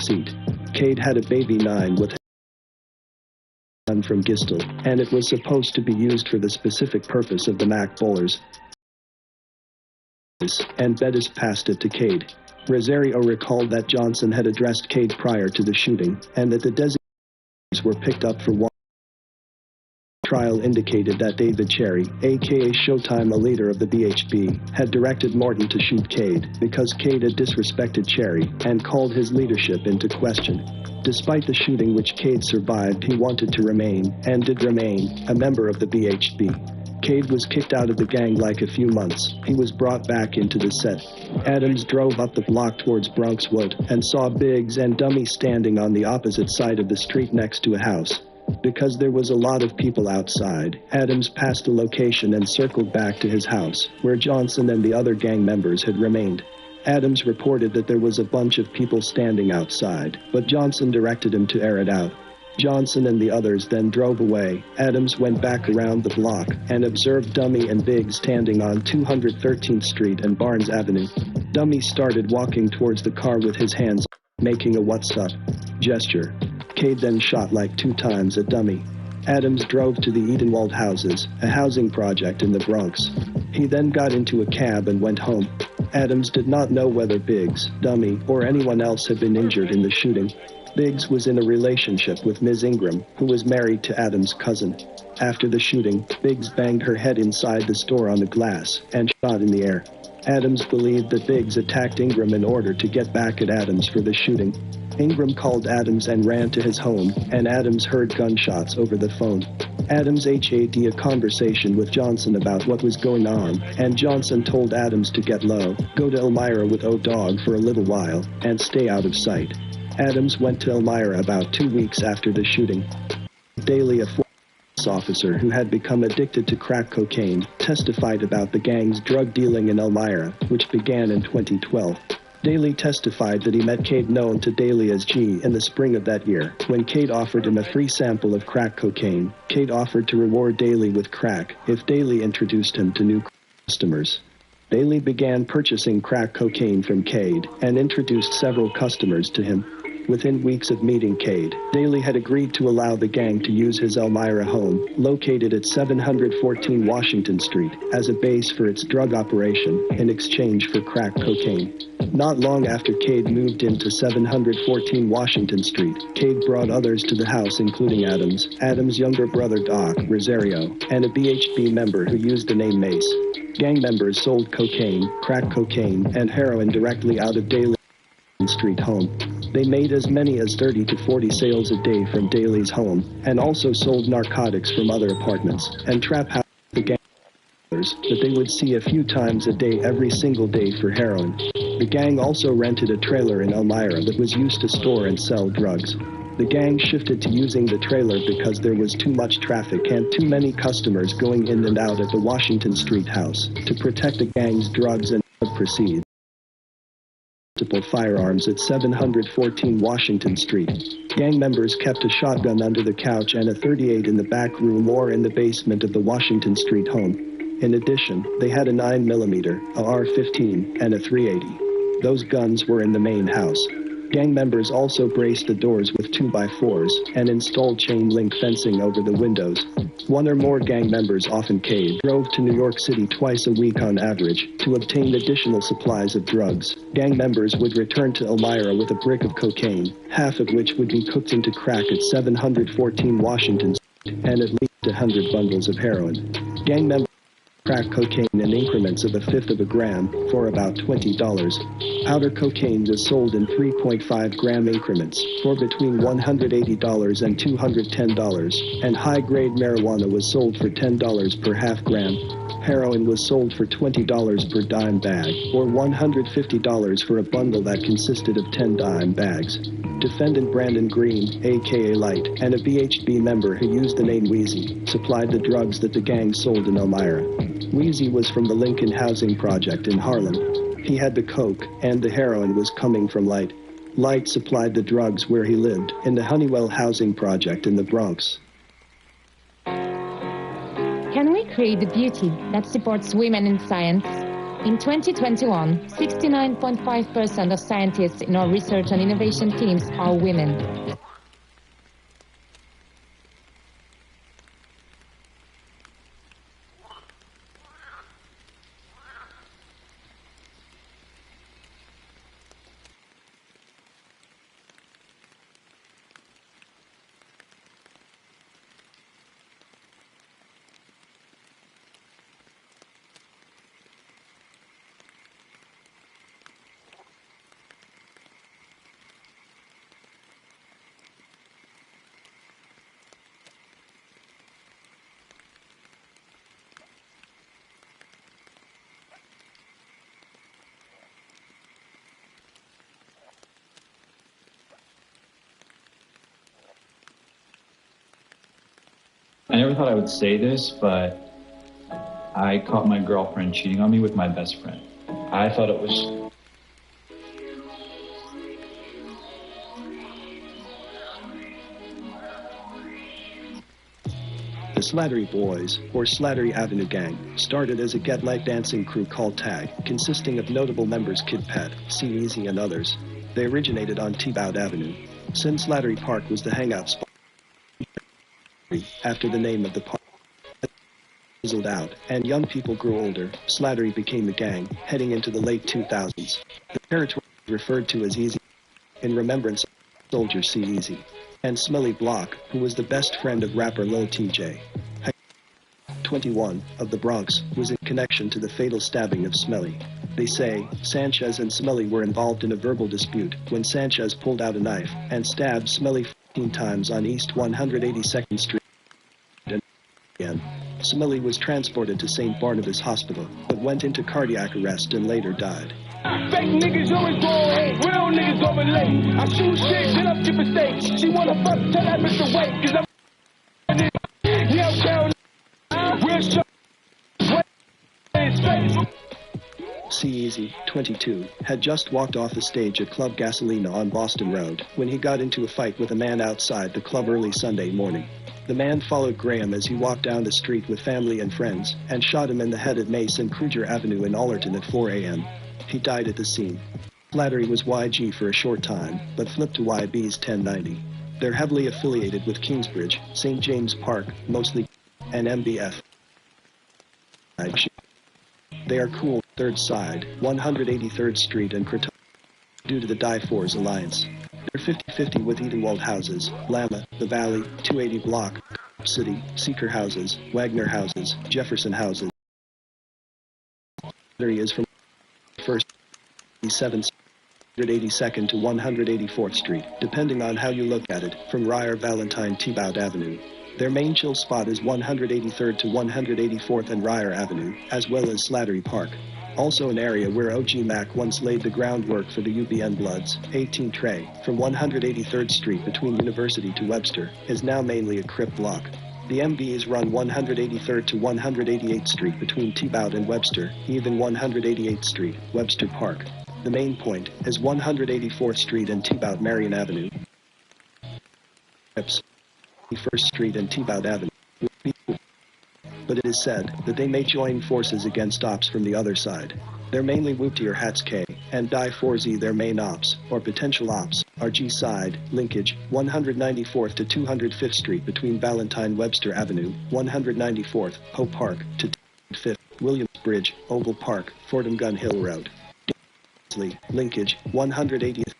seat. Cade had a baby 9 with from Gistel, and it was supposed to be used for the specific purpose of the Mac bowlers. And Bettis passed it to Cade. Rosario recalled that Johnson had addressed Cade prior to the shooting, and that the designations were picked up for one. Trial indicated that David Cherry, aka Showtime, a leader of the BHB, had directed Morton to shoot Cade because Cade had disrespected Cherry and called his leadership into question. Despite the shooting which Cade survived, he wanted to remain, and did remain, a member of the BHB. Cade was kicked out of the gang like a few months. He was brought back into the set. Adams drove up the block towards Bronxwood and saw Biggs and Dummy standing on the opposite side of the street next to a house. Because there was a lot of people outside, Adams passed the location and circled back to his house, where Johnson and the other gang members had remained. Adams reported that there was a bunch of people standing outside, but Johnson directed him to air it out. Johnson and the others then drove away. Adams went back around the block and observed Dummy and Biggs standing on 213th Street and Barnes Avenue. Dummy started walking towards the car with his hands, making a "what's up" gesture. Cade then shot like 2 times at Dummy. Adams drove to the Edenwald houses, a housing project in the Bronx. He then got into a cab and went home. Adams did not know whether Biggs, Dummy, or anyone else had been injured in the shooting. Biggs was in a relationship with Ms. Ingram, who was married to Adams' cousin. After the shooting, Biggs banged her head inside the store on the glass and shot in the air. Adams believed that Biggs attacked Ingram in order to get back at Adams for the shooting. Ingram called Adams and ran to his home, and Adams heard gunshots over the phone. Adams had a conversation with Johnson about what was going on, and Johnson told Adams to get low, go to Elmira with O-Dog for a little while, and stay out of sight. Adams went to Elmira about 2 weeks after the shooting. Daly, a police officer who had become addicted to crack cocaine, testified about the gang's drug dealing in Elmira, which began in 2012. Daly testified that he met Cade, known to Daly as G, in the spring of that year. When Cade offered him a free sample of crack cocaine, Cade offered to reward Daly with crack if Daly introduced him to new customers. Daly began purchasing crack cocaine from Cade and introduced several customers to him. Within weeks of meeting Cade, Daly had agreed to allow the gang to use his Elmira home, located at 714 Washington Street, as a base for its drug operation in exchange for crack cocaine. Not long after Cade moved into 714 Washington Street, Cade brought others to the house, including Adams' younger brother Doc Rosario, and a BHB member who used the name Mace. Gang members sold cocaine, crack cocaine, and heroin directly out of Daly's Street home. They made as many as 30 to 40 sales a day from Daly's home, and also sold narcotics from other apartments and trap house the gang that they would see a few times a day every single day for heroin. The gang also rented a trailer in Elmira that was used to store and sell drugs. The gang shifted to using the trailer because there was too much traffic and too many customers going in and out at the Washington Street house to protect the gang's drugs and drug proceeds. Multiple firearms at 714 Washington Street. Gang members kept a shotgun under the couch and a .38 in the back room or in the basement of the Washington Street home. In addition, they had a 9mm, a AR-15, and a .380. Those guns were in the main house. Gang members also braced the doors with 2x4s and installed chain-link fencing over the windows. One or more gang members, often Cade, drove to New York City twice a week on average to obtain additional supplies of drugs. Gang members would return to Elmira with a brick of cocaine, half of which would be cooked into crack at 714 Washington Street, and at least 100 bundles of heroin. Gang members crack cocaine in increments of 1/5 of a gram for about $20. Powder cocaine was sold in 3.5-gram increments for between $180 and $210, and high-grade marijuana was sold for $10 per half gram. Heroin was sold for $20 per dime bag, or $150 for a bundle that consisted of 10 dime bags. Defendant Brandon Green, a.k.a. Light, and a BHB member who used the name Wheezy, supplied the drugs that the gang sold in Elmira. Wheezy was from the Lincoln Housing Project in Harlem. He had the coke, and the heroin was coming from Light. Light supplied the drugs where he lived, in the Honeywell Housing Project in the Bronx. Can we create a beauty that supports women in science? In 2021, 69.5% of scientists in our research and innovation teams are women. I never thought I would say this, but I caught my girlfriend cheating on me with my best friend. I thought it was... The Slattery Boys, or Slattery Avenue Gang, started as a get-light dancing crew called Tag, consisting of notable members Kid Pet, C-Eazy and others. They originated on T-Bout Avenue. Sin Slattery Park was the hangout spot after the name of the park fizzled out, and young people grew older. Slattery became a gang, heading into the late 2000s. The territory was referred to as Easy, in remembrance of soldier C-Eazy, and Smelly Block, who was the best friend of rapper Lil TJ. 21 of the Bronx was in connection to the fatal stabbing of Smelly. They say Sanchez and Smelly were involved in a verbal dispute when Sanchez pulled out a knife and stabbed Smelly 15 times on East 182nd Street. And Smelly was transported to St. Barnabas Hospital, but went into cardiac arrest and later died. Fake niggas always go ahead, real niggas going late. I shoot shit, then I skip mistakes. She wanna fuck, tell that Mr. Wait, cause I'm yeah, down, real shit. C-Eazy, 22, had just walked off the stage at Club Gasolina on Boston Road when he got into a fight with a man outside the club early Sunday morning. The man followed Graham as he walked down the street with family and friends and shot him in the head at Mace and Kruger Avenue in Allerton at 4 a.m. He died at the scene. Slattery was YG for a short time, but flipped to YB's 1090. They're heavily affiliated with Kingsbridge, St. James Park, mostly, and MBF. They are cool, Third Side, 183rd Street and Crotone, due to the Die-Fours alliance. They're 50-50 with Edenwald Houses, Lama, The Valley, 280 Block, City, Seeker Houses, Wagner Houses, Jefferson Houses. Areas from 1st, 7th, 182nd to 184th Street, depending on how you look at it, from Ryer Valentine T-Bout Avenue. Their main chill spot is 183rd to 184th and Ryer Avenue, as well as Slattery Park. Also an area where OG Mac once laid the groundwork for the UBN Bloods. 18 Trey, from 183rd Street between University to Webster, is now mainly a Crip block. The MBs run 183rd to 188th Street between T-Bout and Webster, even 188th Street, Webster Park. The main point is 184th Street and T-Bout Marion Avenue. 1st Street and T-Bout Avenue. But it is said that they may join forces against ops from the other side. They're mainly Whoopty or Hats K, and Die-4Z their main ops, or potential ops, are G-Side, linkage, 194th to 205th Street between Valentine Webster Avenue, 194th, Hope Park, to 5th, Williamsbridge, Oval Park, Fordham Gun Hill Road. Linkage, 180th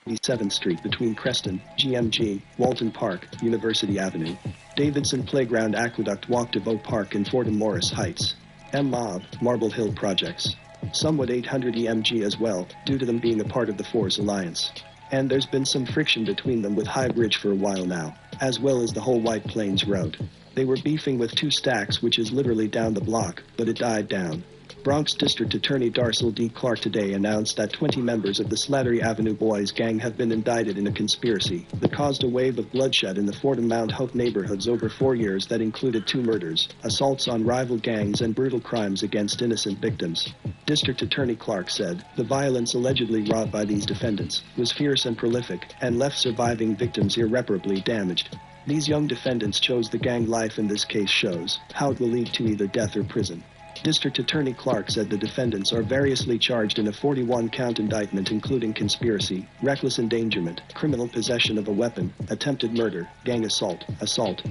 87th Street between Creston, GMG, Walton Park, University Avenue. Davidson Playground Aqueduct Walk to Oak Park in Fordham Morris Heights. M-Mob, Marble Hill Projects. Somewhat 800 EMG as well, due to them being a part of the Fours Alliance. And there's been some friction between them with High Bridge for a while now, as well as the whole White Plains Road. They were beefing with 2 Stacks, which is literally down the block, but it died down. Bronx District Attorney Darcel D. Clark today announced that 20 members of the Slattery Avenue Boys gang have been indicted in a conspiracy that caused a wave of bloodshed in the Fordham Mount Hope neighborhoods over 4 years that included 2 murders, assaults on rival gangs, and brutal crimes against innocent victims. District Attorney Clark said the violence allegedly wrought by these defendants was fierce and prolific and left surviving victims irreparably damaged. These young defendants chose the gang life, and this case shows how it will lead to either death or prison. District Attorney Clark said the defendants are variously charged in a 41-count indictment including conspiracy, reckless endangerment, criminal possession of a weapon, attempted murder, gang assault,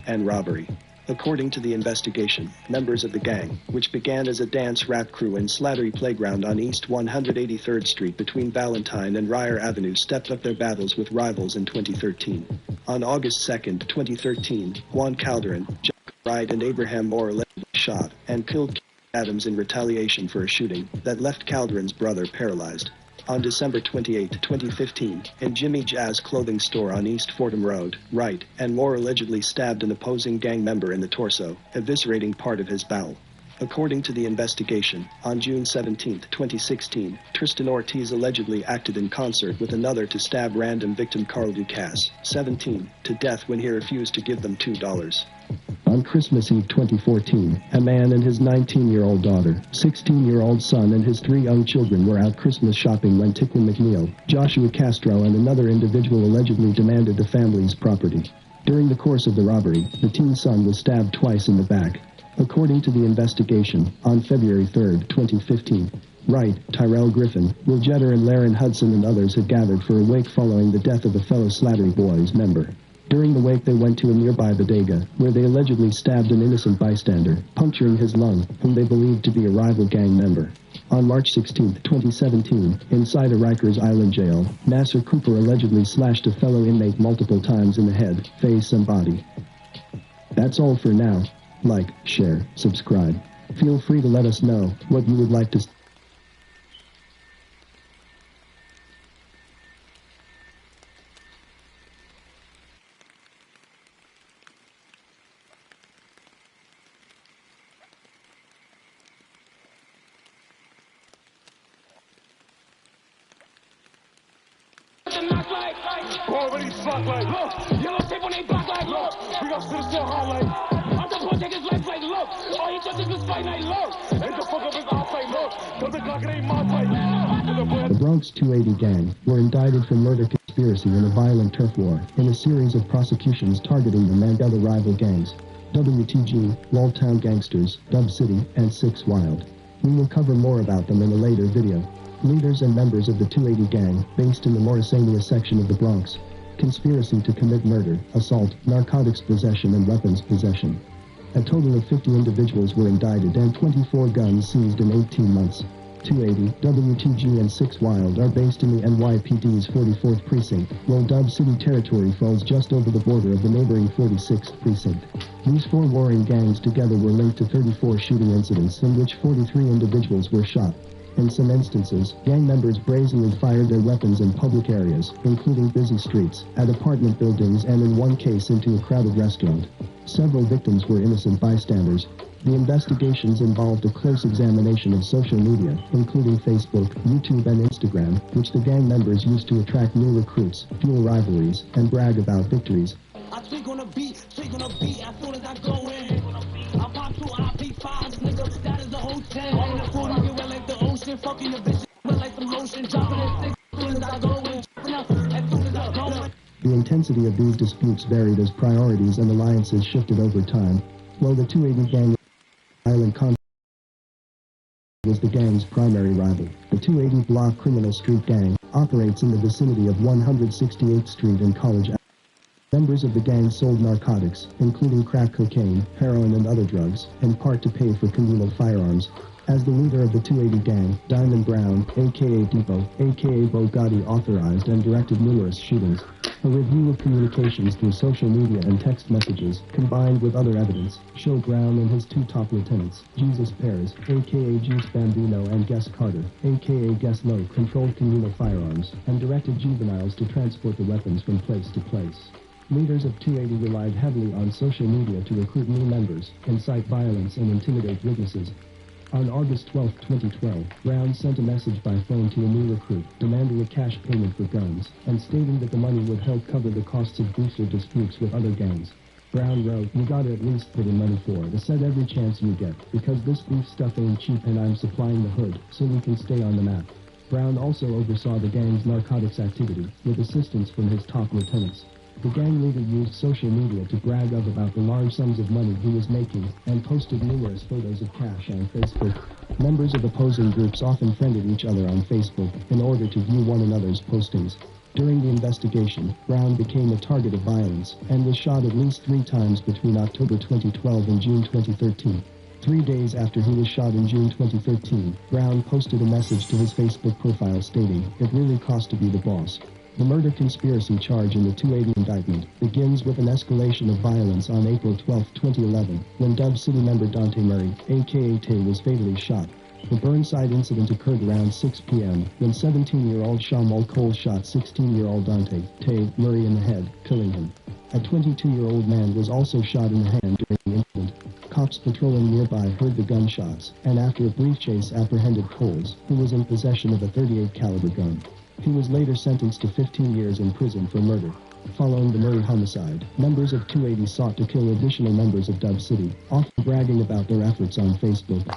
and robbery. According to the investigation, members of the gang, which began as a dance rap crew in Slattery Playground on East 183rd Street between Valentine and Ryer Avenue, stepped up their battles with rivals in 2013. On August 2, 2013, Juan Calderon, Jack Wright, and Abraham Moore allegedly shot and killed Adams in retaliation for a shooting that left Calderon's brother paralyzed. On December 28, 2015, in Jimmy Jazz clothing store on East Fordham Road, Wright and Moore allegedly stabbed an opposing gang member in the torso, eviscerating part of his bowel. According to the investigation, on June 17, 2016, Tristan Ortiz allegedly acted in concert with another to stab random victim Carl Ducasse, 17, to death when he refused to give them $2. On Christmas Eve 2014, a man and his 19-year-old daughter, 16-year-old son and his 3 young children were out Christmas shopping when Tickman McNeil, Joshua Castro and another individual allegedly demanded the family's property. During the course of the robbery, the teen son was stabbed twice in the back. According to the investigation, on February 3, 2015, Wright, Tyrell Griffin, Will Jetter and Laren Hudson and others had gathered for a wake following the death of a fellow Slattery Boys member. During the wake they went to a nearby bodega, where they allegedly stabbed an innocent bystander, puncturing his lung, whom they believed to be a rival gang member. On March 16, 2017, inside a Rikers Island jail, Nasser Cooper allegedly slashed a fellow inmate multiple times in the head, face and body. That's all for now. Like, share, subscribe. Feel free to let us know what you would like to see. Already struck like, look, yellow tape on they back like, look, we got to still hard like, I'm the one take his life like, look, all he does is this fight like, look, ain't the fuck up his off like, look, cause the Glock it ain't my fight. The Bronx 280 gang were indicted for murder conspiracy in a violent turf war in a series of prosecutions targeting the Mandela rival gangs, WTG, Walltown Gangsters, Dub City, and 6 Wild. We will cover more about them in a later video. Leaders and members of the 280 gang, based in the Morrisania section of the Bronx. Conspiracy to commit murder, assault, narcotics possession and weapons possession. A total of 50 individuals were indicted and 24 guns seized in 18 months. 280, WTG and 6 Wild are based in the NYPD's 44th precinct, while Dub City territory falls just over the border of the neighboring 46th precinct. These 4 warring gangs together were linked to 34 shooting incidents in which 43 individuals were shot. In some instances, gang members brazenly fired their weapons in public areas, including busy streets, at apartment buildings and in one case into a crowded restaurant. Several victims were innocent bystanders. The investigations involved a close examination of social media, including Facebook, YouTube and Instagram, which the gang members used to attract new recruits, fuel rivalries, and brag about victories. I tweak on a beat, as soon as I go in. I pop 2 IP5s, nigga, that is the whole 10. And the 40 get wet like the ocean, fucking the bitch, wet like some lotion, dropping it 6, as soon as I go in, as soon as I go in. The intensity of these disputes varied as priorities and alliances shifted over time, while the 280 gang Island conflict was the gang's primary rival. The 280 Block Criminal Street Gang operates in the vicinity of 168th Street in College Avenue. Members of the gang sold narcotics, including crack cocaine, heroin and other drugs, in part to pay for communal firearms. As the leader of the 280 gang, Diamond Brown, a.k.a. Depot, a.k.a. Bo Gotti, authorized and directed numerous shootings. A review of communications through social media and text messages, combined with other evidence, show Brown and his 2 top lieutenants, Jesus Perez, a.k.a. Juice Bambino, and Guess Carter, a.k.a. Guess Lowe, controlled communal firearms, and directed juveniles to transport the weapons from place to place. Leaders of 280 relied heavily on social media to recruit new members, incite violence, and intimidate witnesses. On August 12, 2012, Brown sent a message by phone to a new recruit, demanding a cash payment for guns, and stating that the money would help cover the costs of booster disputes with other gangs. Brown wrote, "You gotta at least put in money for it. I said every chance you get, because this beef stuff ain't cheap and I'm supplying the hood, so we can stay on the map." Brown also oversaw the gang's narcotics activity, with assistance from his top lieutenants. The gang leader used social media to brag about the large sums of money he was making and posted numerous photos of cash on Facebook. Members of opposing groups often friended each other on Facebook in order to view one another's postings. During the investigation, Brown became a target of violence and was shot at least 3 times between October 2012 and June 2013. 3 days after he was shot in June 2013, Brown posted a message to his Facebook profile stating, "It really cost to be the boss." The murder conspiracy charge in the 280 indictment begins with an escalation of violence on April 12, 2011, when Dub City member Dante Murray, aka Tay, was fatally shot. The Burnside incident occurred around 6 p.m. when 17-year-old Shamal Cole shot 16-year-old Dante Tay Murray in the head, killing him. A 22-year-old man was also shot in the hand during the incident. Cops patrolling nearby heard the gunshots, and after a brief chase apprehended Coles, who was in possession of a .38 caliber gun. He was later sentenced to 15 years in prison for murder. Following the Murray homicide, members of 280 sought to kill additional members of Dub City, often bragging about their efforts on Facebook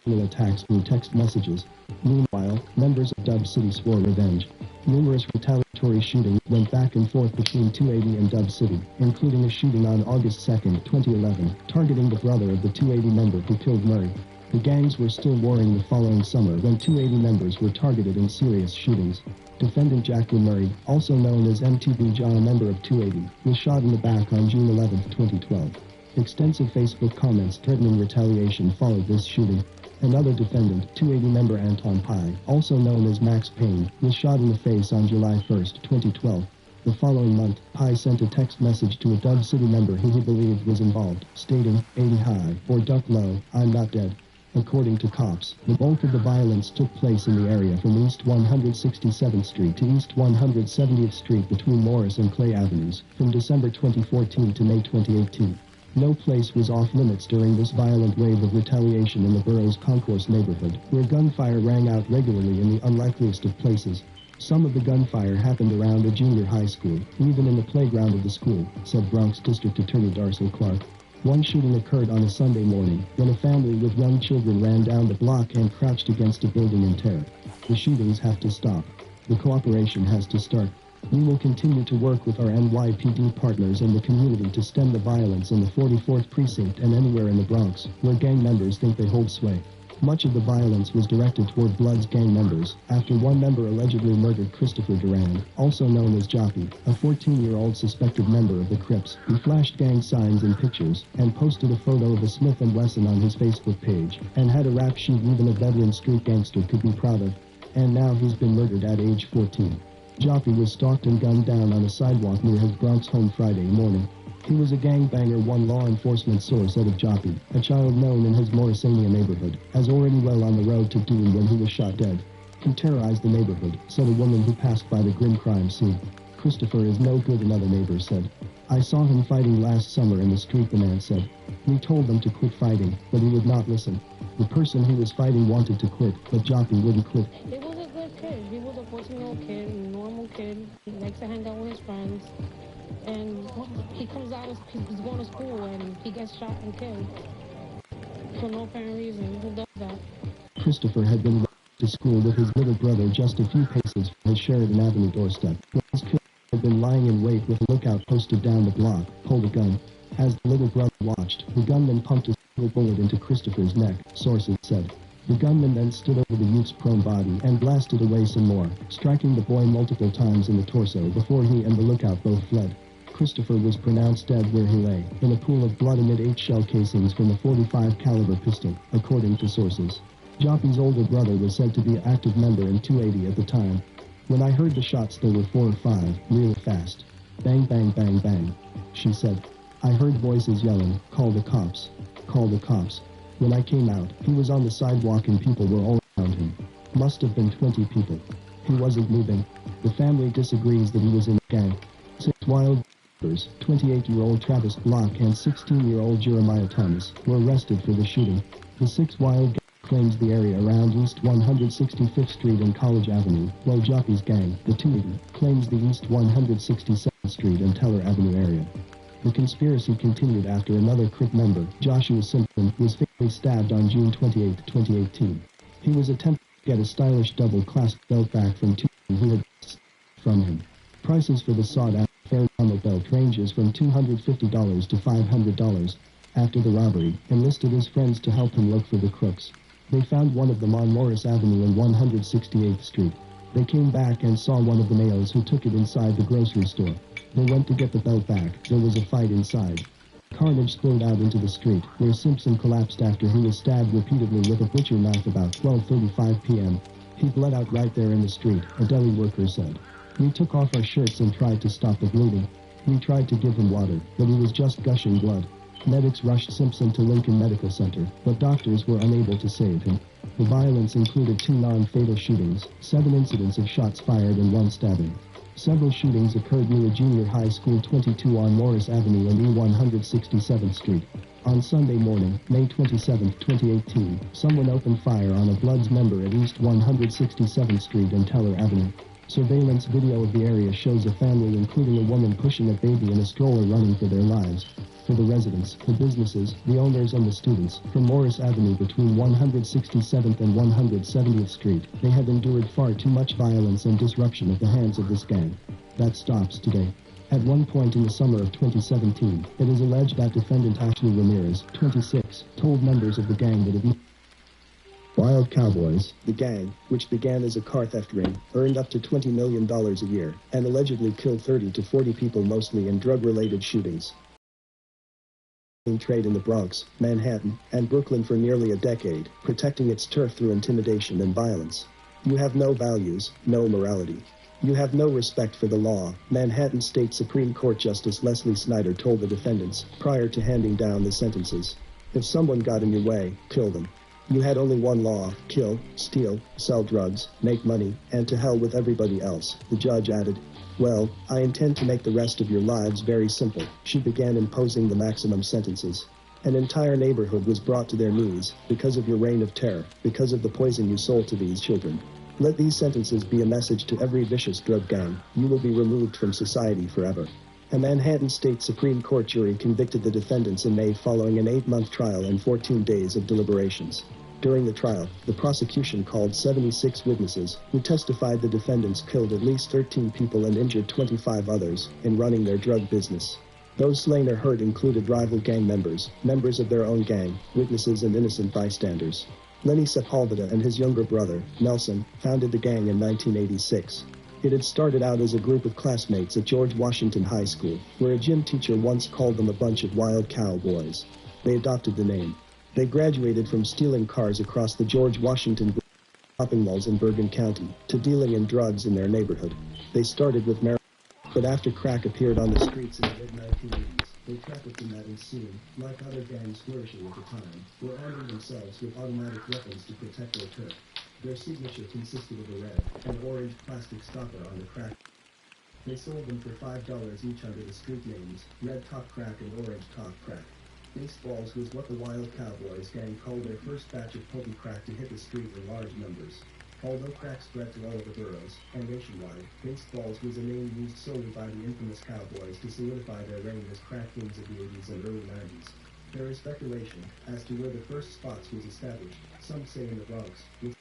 and attacks through text messages. Meanwhile, members of Dub City swore revenge. Numerous retaliatory shootings went back and forth between 280 and Dub City, including a shooting on August 2, 2011, targeting the brother of the 280 member who killed Murray. The gangs were still warring the following summer when 280 members were targeted in serious shootings. Defendant Jacqueline Murray, also known as MTV John, a member of 280, was shot in the back on June 11, 2012. Extensive Facebook comments threatening retaliation followed this shooting. Another defendant, 280 member Anton Pye, also known as Max Payne, was shot in the face on July 1, 2012. The following month, Pye sent a text message to a Dub City member who he believed was involved, stating, "80 high, or duck low, I'm not dead." According to cops, the bulk of the violence took place in the area from East 167th Street to East 170th Street between Morris and Clay Avenues, from December 2014 to May 2018. No place was off limits during this violent wave of retaliation in the borough's Concourse neighborhood, where gunfire rang out regularly in the unlikeliest of places. Some of the gunfire happened around a junior high school, even in the playground of the school, said Bronx District Attorney Darcel Clark. One shooting occurred on a Sunday morning, when a family with young children ran down the block and crouched against a building in terror. The shootings have to stop. The cooperation has to start. We will continue to work with our NYPD partners and the community to stem the violence in the 44th Precinct and anywhere in the Bronx, where gang members think they hold sway. Much of the violence was directed toward Blood's gang members, after one member allegedly murdered Christopher Duran, also known as Joppy, a 14-year-old suspected member of the Crips, who flashed gang signs and pictures, and posted a photo of a Smith & Wesson on his Facebook page, and had a rap sheet even a veteran street gangster could be proud of. And now he's been murdered at age 14. Joppy was stalked and gunned down on a sidewalk near his Bronx home Friday morning. He was a gangbanger, one law enforcement source said of Joppy, a child known in his Morrisania neighborhood, as already well on the road to doom when he was shot dead. He terrorized the neighborhood, said a woman who passed by the grim crime scene. Christopher is no good, another neighbor said. I saw him fighting last summer in the street, the man said. We told him to quit fighting, but he would not listen. The person he was fighting wanted to quit, but Joppy wouldn't quit. He was a good kid. He was a 14-year-old kid, a normal kid. He likes to hang out with his friends. And he comes out, he's going to school, and he gets shot and killed. For no apparent reason. Who does that? Christopher had been to school with his little brother just a few paces from his Sheridan Avenue doorstep. His killer had been lying in wait with a lookout posted down the block, pulled a gun. As the little brother watched, the gunman pumped a single bullet into Christopher's neck, sources said. The gunman then stood over the youth's prone body and blasted away some more, striking the boy multiple times in the torso before he and the lookout both fled. Christopher was pronounced dead where he lay, in a pool of blood amid 8 shell casings from a .45 caliber pistol, according to sources. Joppy's older brother was said to be an active member in 280 at the time. When I heard the shots, there were 4 or 5, really fast. Bang, bang, bang, bang, she said. I heard voices yelling, call the cops, call the cops. When I came out, he was on the sidewalk and people were all around him. Must have been 20 people. He wasn't moving. The family disagrees that he was in a gang. 6 wild 28-year-old Travis Block and 16-year-old Jeremiah Thomas were arrested for the shooting. The 6 wild gang claims the area around East 165th Street and College Avenue, while Joppy's gang, the 280, claims the East 167th Street and Teller Avenue area. The conspiracy continued after another Crip member, Joshua Simpson, was fatally stabbed on June 28, 2018. He was attempting to get a stylish double-clasped belt back from 2 who had from him. Prices for the sought-after fair belt ranges from $250 to $500. After the robbery, enlisted his friends to help him look for the crooks. They found one of them on Morris Avenue and 168th Street. They came back and saw one of the males who took it inside the grocery store. They went to get the belt back. There was a fight inside. Carnage spilled out into the street, where Simpson collapsed after he was stabbed repeatedly with a butcher knife about 12:35 p.m. He bled out right there in the street, a deli worker said. We took off our shirts and tried to stop the bleeding. We tried to give him water, but he was just gushing blood. Medics rushed Simpson to Lincoln Medical Center, but doctors were unable to save him. The violence included 2 non-fatal shootings, 7 incidents of shots fired and 1 stabbing. Several shootings occurred near Junior High School 22 on Morris Avenue and E167th Street. On Sunday morning, May 27, 2018, someone opened fire on a Bloods member at East 167th Street and Teller Avenue. Surveillance video of the area shows a family including a woman pushing a baby in a stroller running for their lives. For the residents, the businesses, the owners and the students, from Morris Avenue between 167th and 170th Street, they have endured far too much violence and disruption at the hands of this gang. That stops today. At one point in the summer of 2017, it is alleged that defendant Ashley Ramirez, 26, told members of the gang that if Wild Cowboys, the gang, which began as a car theft ring, earned up to $20 million a year, and allegedly killed 30 to 40 people mostly in drug-related shootings. Trade in the Bronx, Manhattan, and Brooklyn for nearly a decade, protecting its turf through intimidation and violence. You have no values, no morality. You have no respect for the law, Manhattan State Supreme Court Justice Leslie Snyder told the defendants, prior to handing down the sentences. If someone got in your way, kill them. You had only one law: kill, steal, sell drugs, make money, and to hell with everybody else, the judge added. Well, I intend to make the rest of your lives very simple. She began imposing the maximum sentences. An entire neighborhood was brought to their knees, because of your reign of terror, because of the poison you sold to these children. Let these sentences be a message to every vicious drug gang. You will be removed from society forever. A Manhattan State Supreme Court jury convicted the defendants in May following an 8-month trial and 14 days of deliberations. During the trial, the prosecution called 76 witnesses, who testified the defendants killed at least 13 people and injured 25 others in running their drug business. Those slain or hurt included rival gang members, members of their own gang, witnesses and innocent bystanders. Lenny Sepulveda and his younger brother, Nelson, founded the gang in 1986. It had started out as a group of classmates at George Washington High School, where a gym teacher once called them a bunch of wild cowboys. They adopted the name. They graduated from stealing cars across the George Washington shopping malls in Bergen County to dealing in drugs in their neighborhood. They started with marijuana, but after crack appeared on the streets in the mid-1980s, they trafficked in that and soon, like other gangs flourishing at the time, were arming themselves with automatic weapons to protect their turf. Their signature consisted of a red and orange plastic stopper on the crack. They sold them for $5 each under the street names, Red Top Crack and Orange Top Crack. Baseballs was what the Wild Cowboys gang called their first batch of potent crack to hit the street in large numbers. Although crack spread to all of the boroughs, and nationwide, Baseballs was a name used solely by the infamous Cowboys to solidify their reign as crack kings of the 80s and early 90s. There is speculation as to where the first spots was established. Some say in the Bronx, with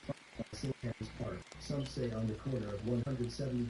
St. Anne's Park. Some say on the corner of 170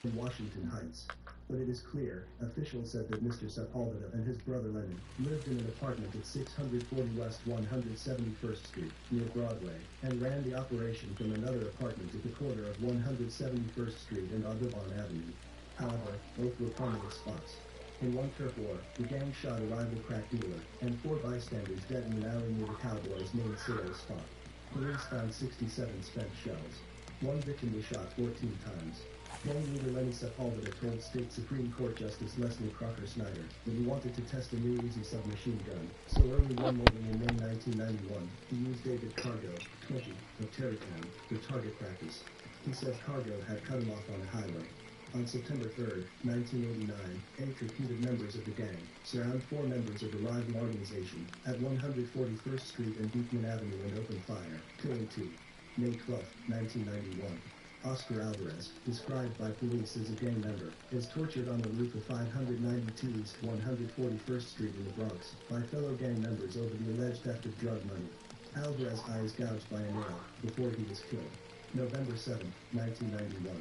in Washington Heights. But it is clear, officials said that Mr. Sepulveda and his brother Lenny lived in an apartment at 640 West 171st Street, near Broadway, and ran the operation from another apartment at the corner of 171st Street and Audubon Avenue. However, both were prominent spots. In one turf war, the gang shot a rival crack dealer, and 4 bystanders dead in an alley near the Cowboys' main sales spot. Police found 67 spent shells. One victim was shot 14 times. Gang leader Lenny Sepulveda told State Supreme Court Justice Leslie Crocker Snyder that he wanted to test a new easy submachine gun. So early one morning in May 1991, he used David Cargo, 20, of Terrytown, for target practice. He says Cargo had cut him off on a highway. On September 3, 1989, 8 reputed members of the gang surround 4 members of the rival organization at 141st Street and Beekman Avenue and open fire, killing 2. May 12, 1991. Oscar Alvarez, described by police as a gang member, is tortured on the roof of 592 East 141st Street in the Bronx by fellow gang members over the alleged theft of drug money. Alvarez's eyes gouged by a nail before he was killed. November 7, 1991.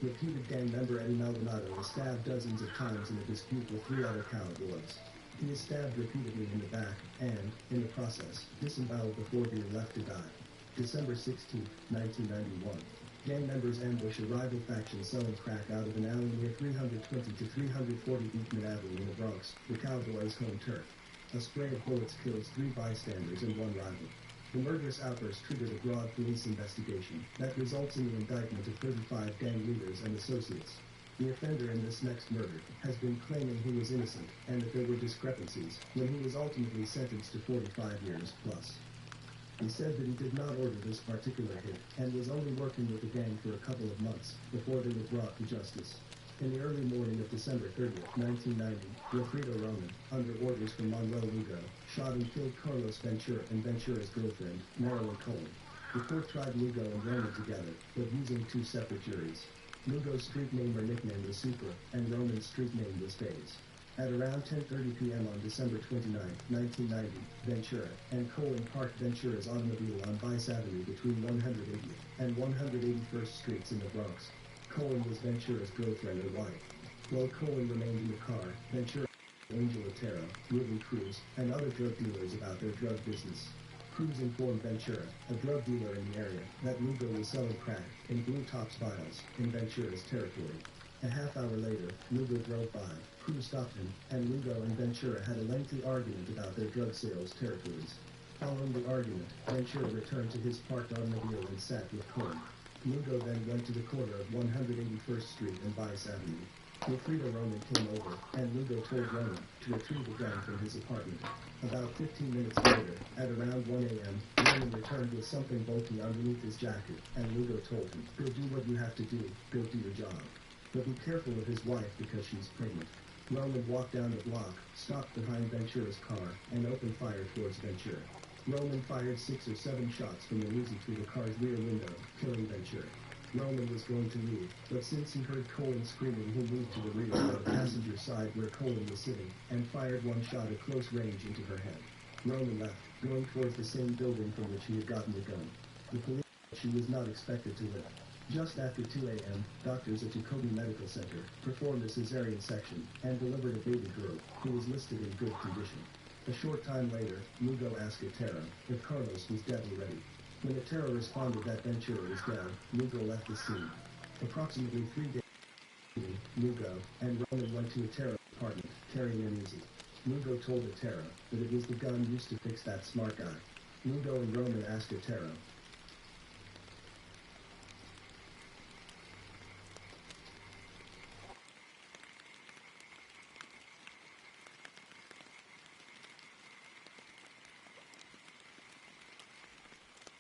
Reputed gang member Eddie Maldonado was stabbed dozens of times in a dispute with 3 other cowboys. He is stabbed repeatedly in the back and, in the process, disemboweled before being left to die. December 16, 1991. Gang members ambush a rival faction selling crack out of an alley near 320 to 340 Beekman Avenue in the Bronx, the Cowboys' home turf. A spray of bullets kills 3 bystanders and 1 rival. The murderous outburst triggered a broad police investigation that results in the indictment of 35 gang leaders and associates. The offender in this next murder has been claiming he was innocent and that there were discrepancies when he was ultimately sentenced to 45 years plus. He said that he did not order this particular hit and was only working with the gang for a couple of months before they were brought to justice. In the early morning of December 30, 1990, Wilfredo Roman, under orders from Manuel Lugo, shot and killed Carlos Ventura and Ventura's girlfriend, Marilyn Cohen. The court tried Lugo and Roman together, but using 2 separate juries. Lugo's street name or nickname was Supra, and Roman's street name was Faze. At around 10:30 p.m. on December 29, 1990, Ventura and Cohen parked Ventura's automobile on Vice Avenue between 180th and 181st Streets in the Bronx. Cohen was Ventura's girlfriend or wife. While Cohen remained in the car, Ventura told Angel Otero, Ruben Cruz, and other drug dealers about their drug business. Cruz informed Ventura, a drug dealer in the area, that Lugo was selling crack in Blue Tops vials in Ventura's territory. A half hour later, Lugo drove by. Cruz stopped him, and Lugo and Ventura had a lengthy argument about their drug sales territories. Following the argument, Ventura returned to his parked automobile and sat with Cohen. Lugo then went to the corner of 181st Street and Vice Avenue. Wilfredo Roman came over, and Lugo told Roman to retrieve the gun from his apartment. About 15 minutes later, at around 1 a.m., Roman returned with something bulky underneath his jacket, and Lugo told him, "Go do what you have to do, go do your job. But be careful of his wife because she's pregnant." Roman walked down the block, stopped behind Ventura's car, and opened fire towards Ventura. Roman fired 6 or 7 shots from the Uzi through the car's rear window, killing Ventura. Roman was going to leave, but since he heard Cohen screaming, he moved to the rear on the passenger side where Cohen was sitting, and fired 1 shot at close range into her head. Roman left, going towards the same building from which he had gotten the gun. The police said she was not expected to live. Just after 2 a.m., doctors at Jacoby Medical Center performed a cesarean section and delivered a baby girl who was listed in good condition. A short time later, Lugo asked Otero if Carlos was dead already. When Otero responded that Ventura was dead, Lugo left the scene. Approximately 3 days later, Lugo and Roman went to Otero's apartment, carrying an Uzi. Lugo told Otero that it was the gun used to fix that smart guy. Lugo and Roman asked Otero,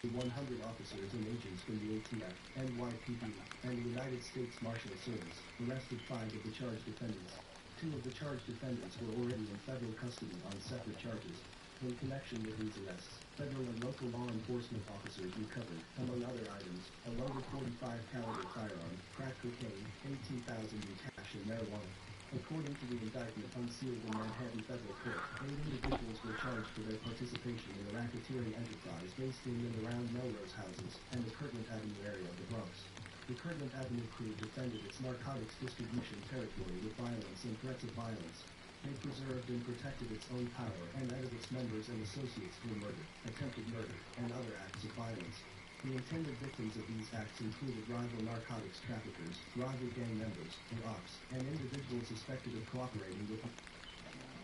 the 100 officers and agents from the ATF, NYPD, and the United States Marshal Service arrested 5 of the charged defendants. 2 of the charged defendants were already in federal custody on separate charges. In connection with these arrests, federal and local law enforcement officers recovered, among other items, a loaded .45 caliber firearm, crack cocaine, $18,000 in cash, and marijuana. According to the indictment unsealed in Manhattan Federal Court, 8 individuals were charged for their participation in a racketeering enterprise based in and around Melrose houses and the Kirtland Avenue area of the Bronx. The Kirtland Avenue crew defended its narcotics distribution territory with violence and threats of violence. They preserved and protected its own power and that of its members and associates through murder, attempted murder, and other acts of violence. The intended victims of these acts included rival narcotics traffickers, rival gang members, or ops, and individuals suspected of cooperating with them.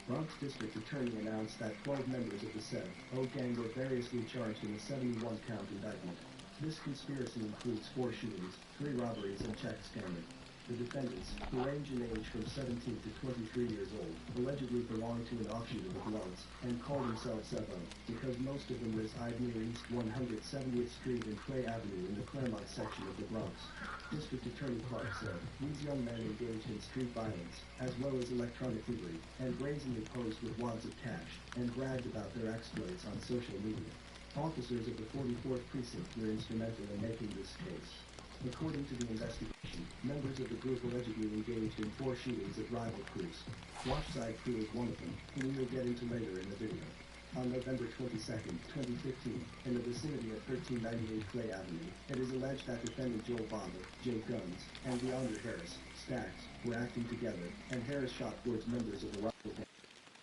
Bronx District Attorney announced that 12 members of the said O gang were variously charged in a 71-count indictment. This conspiracy includes 4 shootings, 3 robberies, and check scamming. The defendants, who range in age from 17 to 23 years old, allegedly belonged to an offshoot of the Bloods, and called themselves Sevo, because most of them reside near East 170th Street and Clay Avenue in the Claremont section of the Bronx. District Attorney Clark said, these young men engaged in street violence, as well as electronic thievery, and brazenly posed with wads of cash, and bragged about their exploits on social media. Officers of the 44th Precinct were instrumental in making this case. According to the investigation, members of the group allegedly engaged in 4 shootings at rival crews. Washside Crew is one of them, whom we will get into later in the video. On November 22nd, 2015, in the vicinity of 1398 Clay Avenue, it is alleged that defendant Joel Bomber, Jay Guns, and DeAndre Harris, Stacks, were acting together, and Harris shot towards members of the rival gang,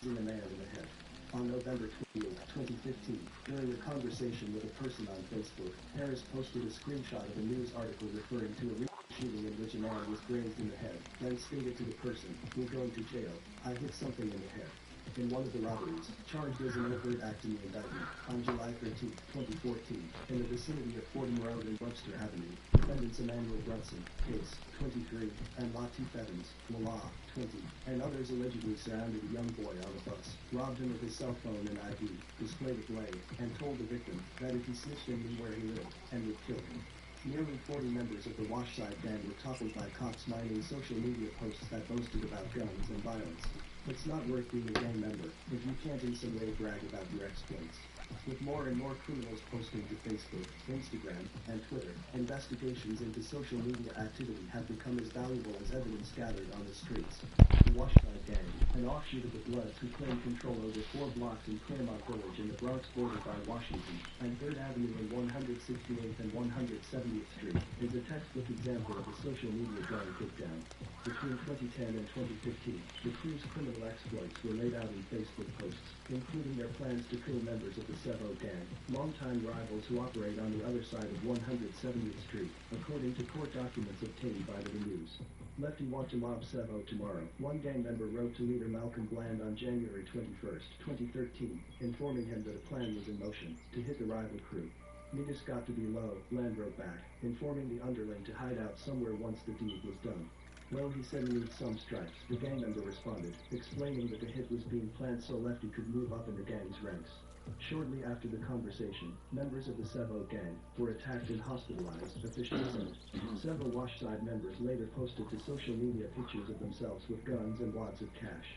hitting a man in the head. On November 28, 2015, during a conversation with a person on Facebook, Harris posted a screenshot of a news article referring to a recent shooting in which a man was grazed in the head, then stated to the person, "We're going to jail. I hit something in the head." In one of the robberies, charged as an overt act in the indictment, on July 13, 2014, in the vicinity of Fordham Road and Webster Avenue, defendants Emmanuel Brunson, Case, 23, and Latif Evans, Wallah, 20, and others allegedly surrounded a young boy on a bus, robbed him of his cell phone and ID, displayed a blade, and told the victim that if he snitched they knew where he lived, and would kill him. Nearly 40 members of the Washside gang were toppled by cops mining social media posts that boasted about guns and violence. It's not worth being a gang member if you can't in some way brag about your exploits. With more and more criminals posting to Facebook, Instagram, and Twitter, investigations into social media activity have become as valuable as evidence gathered on the streets. The Washside gang, an offshoot of the Bloods who claim control over 4 blocks in Claremont Village in the Bronx bordered by Washington, and 3rd Avenue and 168th and 170th Street, is a textbook example of a social media gang takedown. Between 2010 and 2015, the crew's criminal exploits were laid out in Facebook posts, including their plans to kill members of the Sevo gang, longtime rivals who operate on the other side of 170th Street, according to court documents obtained by the News. Lefty want to mob Sevo tomorrow, one gang member wrote to leader Malcolm Bland on January 21, 2013, informing him that a plan was in motion to hit the rival crew. Niggas got to be low, Bland wrote back, informing the underling to hide out somewhere once the deed was done. Well, he said he needs some stripes, the gang member responded, explaining that the hit was being planned so Lefty could move up in the gang's ranks. Shortly after the conversation, members of the Sevo gang were attacked and hospitalized, officials said. Several Washside members later posted to social media pictures of themselves with guns and wads of cash.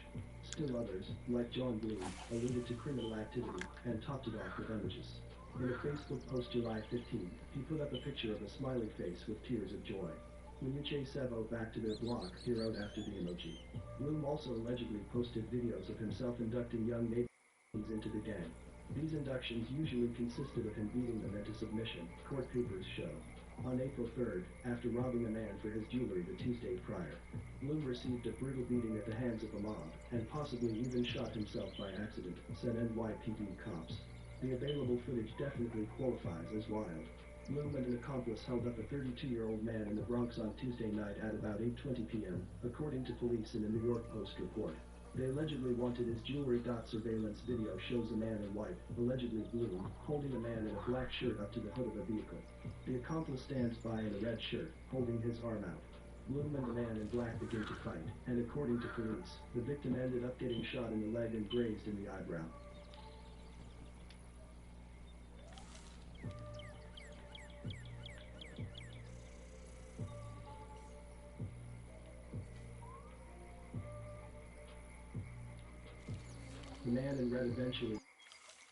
Still others, like John Bloom, alluded to criminal activity and topped it off with images. In a Facebook post July 15, he put up a picture of a smiley face with tears of joy. When you chase Sevo back to their block, he wrote after the emoji. Bloom also allegedly posted videos of himself inducting young neighbors into the gang. These inductions usually consisted of him beating them into submission, court papers show. On April 3rd, after robbing a man for his jewelry the Tuesday prior, Bloom received a brutal beating at the hands of a mob, and possibly even shot himself by accident, said NYPD cops. The available footage definitely qualifies as wild. Bloom and an accomplice held up a 32-year-old man in the Bronx on Tuesday night at about 8:20 p.m., according to police in a New York Post report. They allegedly wanted his jewelry. Surveillance video shows a man in white, allegedly Bloom, holding a man in a black shirt up to the hood of a vehicle. The accomplice stands by in a red shirt, holding his arm out. Bloom and the man in black begin to fight, and according to police, the victim ended up getting shot in the leg and grazed in the eyebrow. The man in red eventually,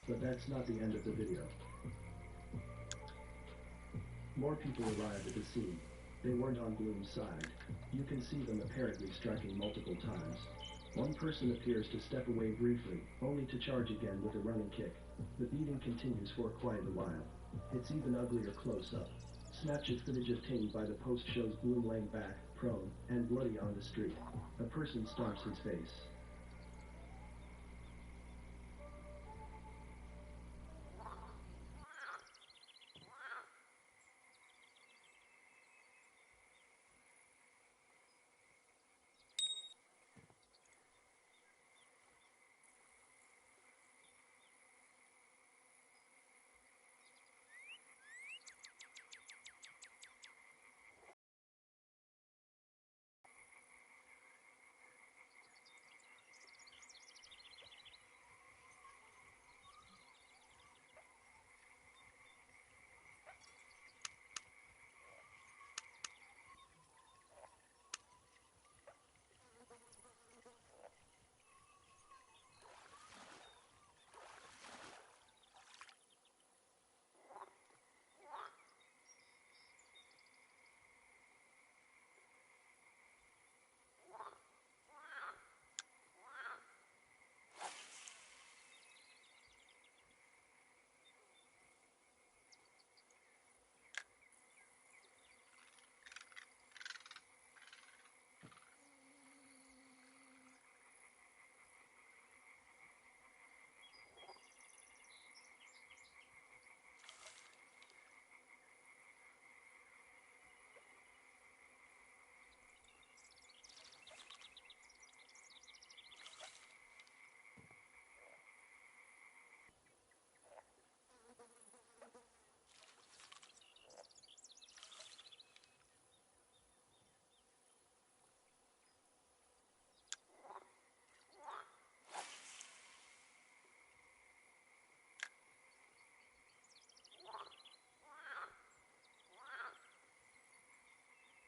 but that's not the end of the video. More people arrived at the scene. They weren't on Bloom's side. You can see them apparently striking multiple times. One person appears to step away briefly, only to charge again with a running kick. The beating continues for quite a while. It's even uglier close up. Snapchat footage obtained by the Post shows Bloom laying back, prone, and bloody on the street. A person stomps his face.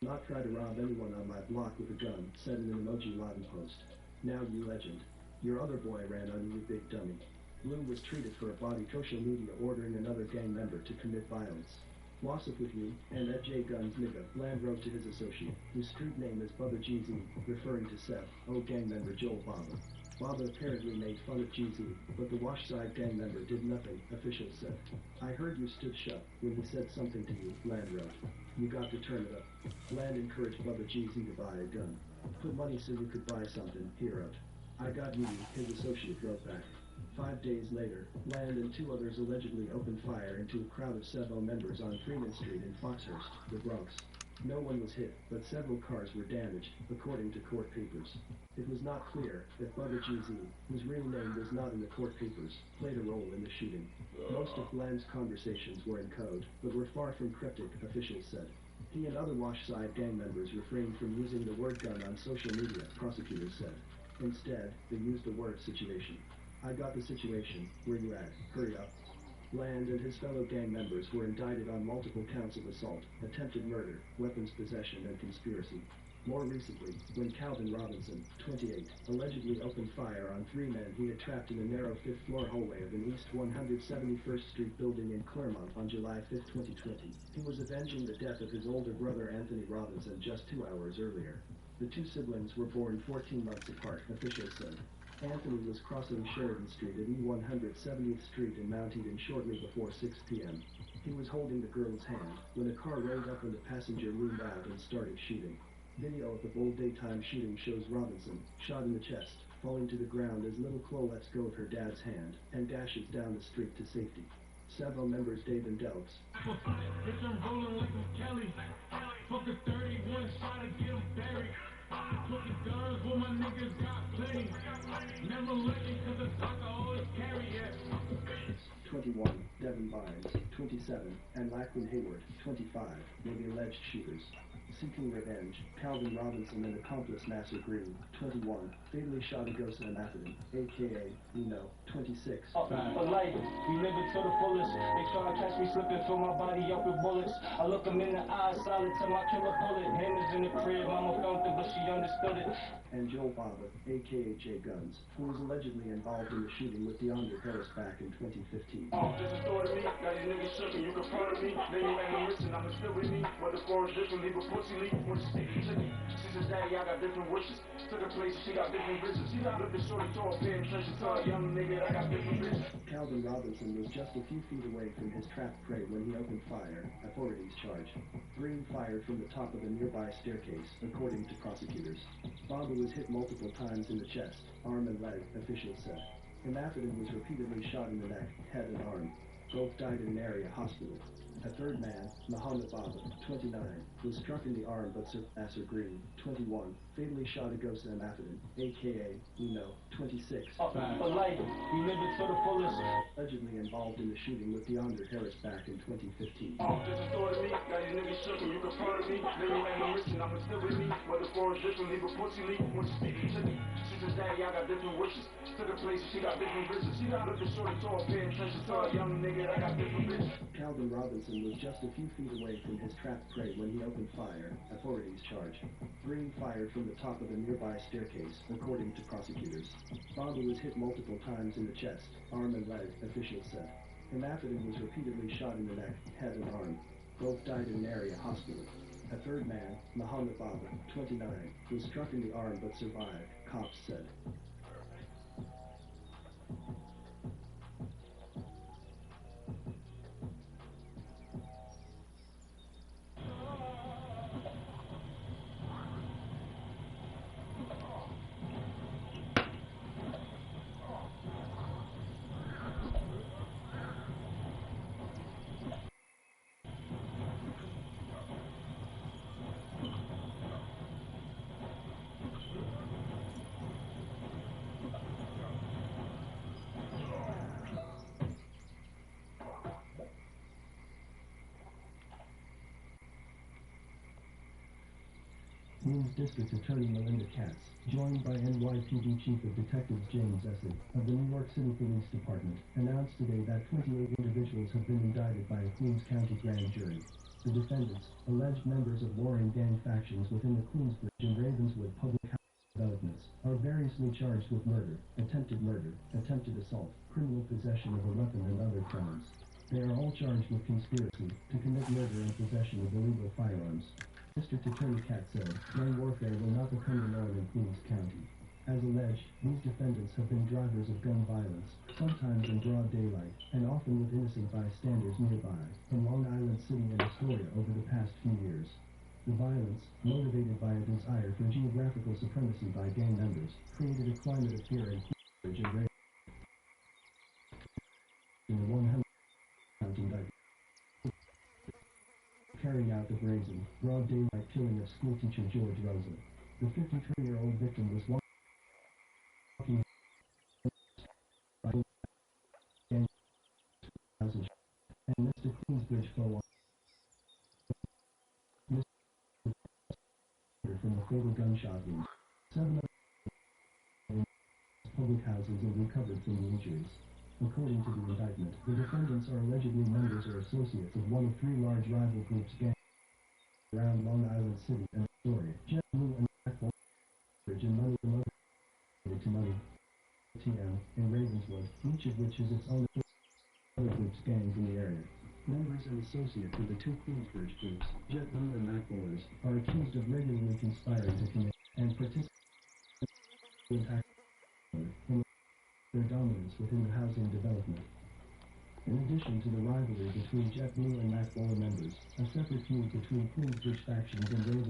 Not try to rob anyone on my block with a gun, said an emoji Latin post. Now you legend. Your other boy ran on you, big dummy. Bloom was treated for a body social media ordering another gang member to commit violence. Wassup with you, and that J Guns nigga, Land wrote to his associate, whose street name is Bubba GZ, referring to Seth, gang member Joel Baba. Baba apparently made fun of GZ, but the Washside gang member did nothing, official said. I heard you stood shut when he said something to you, Land wrote. You got to turn it up. Land encouraged Bubba GZ to buy a gun. Put money so you could buy something, he wrote. I got you, his associate wrote back. 5 days later, Land and 2 others allegedly opened fire into a crowd of Sevo members on Freeman Street in Foxhurst, the Bronx. No one was hit, but several cars were damaged, according to court papers. It was not clear if Bubba GZ, whose real name was not in the court papers, played a role in the shooting. Most of Land's conversations were in code, but were far from cryptic, officials said. He and other Washside gang members refrained from using the word gun on social media, prosecutors said. Instead, they used the word situation. I got the situation, where you at, hurry up. Land and his fellow gang members were indicted on multiple counts of assault, attempted murder, weapons possession, and conspiracy. More recently, when Calvin Robinson, 28, allegedly opened fire on 3 men he had trapped in a narrow 5th-floor hallway of an East 171st Street building in Claremont on July 5, 2020. He was avenging the death of his older brother Anthony Robinson just 2 hours earlier. The 2 siblings were born 14 months apart, officials said. Anthony was crossing Sheridan Street at E170th Street in Mount Eden shortly before 6 p.m. He was holding the girl's hand when a car reined up and the passenger leaned out and started shooting. Video of the bold daytime shooting shows Robinson, shot in the chest, falling to the ground as little Chloe lets go of her dad's hand and dashes down the street to safety. Several members Dave and Delks. Bitch, I'm rolling like I'm Kelly. Fuck a 31, try to get him buried. Put the guns where my niggas got plenty. Never lucky cause the talk I always carry it. 21, Devin Bynes, 27, and Lachlan Hayward, 25, were the alleged shooters. Seeking revenge, Calvin Robinson and accomplice Nasser Green, 21, fatally shot Agosa Amathadan, a.k.a. Nino, 26. For life, we live it to the fullest. They try to catch me slipping, fill my body up with bullets. I look them in the eyes, silent to my killer bullet. Name is in the crib, mama felt it, but she understood it. And Joel Baba, a.k.a. J Guns, who was allegedly involved in the shooting with DeAndre Harris back in 2015. Just a story to me, now these niggas shooking, you confront me. Then you ain't no missing, I'ma still with me. But the floor is different, leave a pussy leak when she sticky chicky. She says, daddy, I got different wishes. Took a place, she got different bitches. She got the shorty, throw a pair of trenches to a young nigga, I got different bitches. Calvin Robinson was just a few feet away from his trapped prey when he opened fire, authorities charged. Green fired from the top of a nearby staircase, according to prosecutors. Baba was hit multiple times in the chest, arm and leg, officials said. Amathadan was repeatedly shot in the neck, head and arm. Both died in an area hospital. A third man, Muhammad Baba, 29, was struck in the arm but Nasser Green, 21, fatally shot Agosa Amathadan, a.k.a. Nino, 26. For life, we live it to the fullest. Allegedly involved in the shooting with DeAndre Harris back in 2015. Just a story to me, now these niggas shooking, you confront me. Then you ain't no missing, I'ma still with me. But the floor is different, leave a pussy leak when she speaking chicky. She says, daddy, I got different wishes. Took a place, she got different bitches. She got the shorty, throw a pair of trenches to a young nigga, I got different bitches. Calvin Robinson was just a few feet away from his trapped prey when he opened fire, authorities charged. Green fired from the top of a nearby staircase, according to prosecutors. Baba was hit multiple times in the chest, arm and leg, officials said. Amathadan was repeatedly shot in the neck, head and arm. Both died in an area hospital. A third man, Muhammad Baba, 29, was struck in the arm but survived, cops said. Queens District Attorney Melinda Katz, joined by NYPD Chief of Detectives James Essig of the New York City Police Department, announced today that 28 individuals have been indicted by a Queens County grand jury. The defendants, alleged members of warring gang factions within the Queensbridge and Ravenswood public housing developments, are variously charged with murder, attempted assault, criminal possession of a weapon and other crimes. They are all charged with conspiracy to commit murder and possession of illegal firearms. District Attorney Kat said, gang warfare will not become the norm in Queens County. As alleged, these defendants have been drivers of gun violence, sometimes in broad daylight, and often with innocent bystanders nearby, in Long Island City and Astoria over the past few years. The violence, motivated by a desire for geographical supremacy by gang members, created a climate of fear in Queensbridge and Ravenswood. In the 100 county indictment, carrying out the brazen, broad daylight killing of schoolteacher George Rosa. The 53-year-old victim was walking by gang houses and missed a Queensbridge flow from a fatal gunshot wound. 7 other public houses are recovered from the injuries. According to the indictment, the defendants are allegedly members or associates of one of 3 large rival groups gangs around Long Island City and Astoria. Jet Blue and Black and money from to money TM in Ravenswood, each of which has its own other groups gangs in the area. Members and associates of the 2 Queensbridge groups, Jet Blue and Mac Bowlers, are accused of regularly conspiring to commit and participate in their dominance within the housing development. In addition to the rivalry between JetBlue and Mac Bowler members, a separate feud between Queensbridge factions and Ravens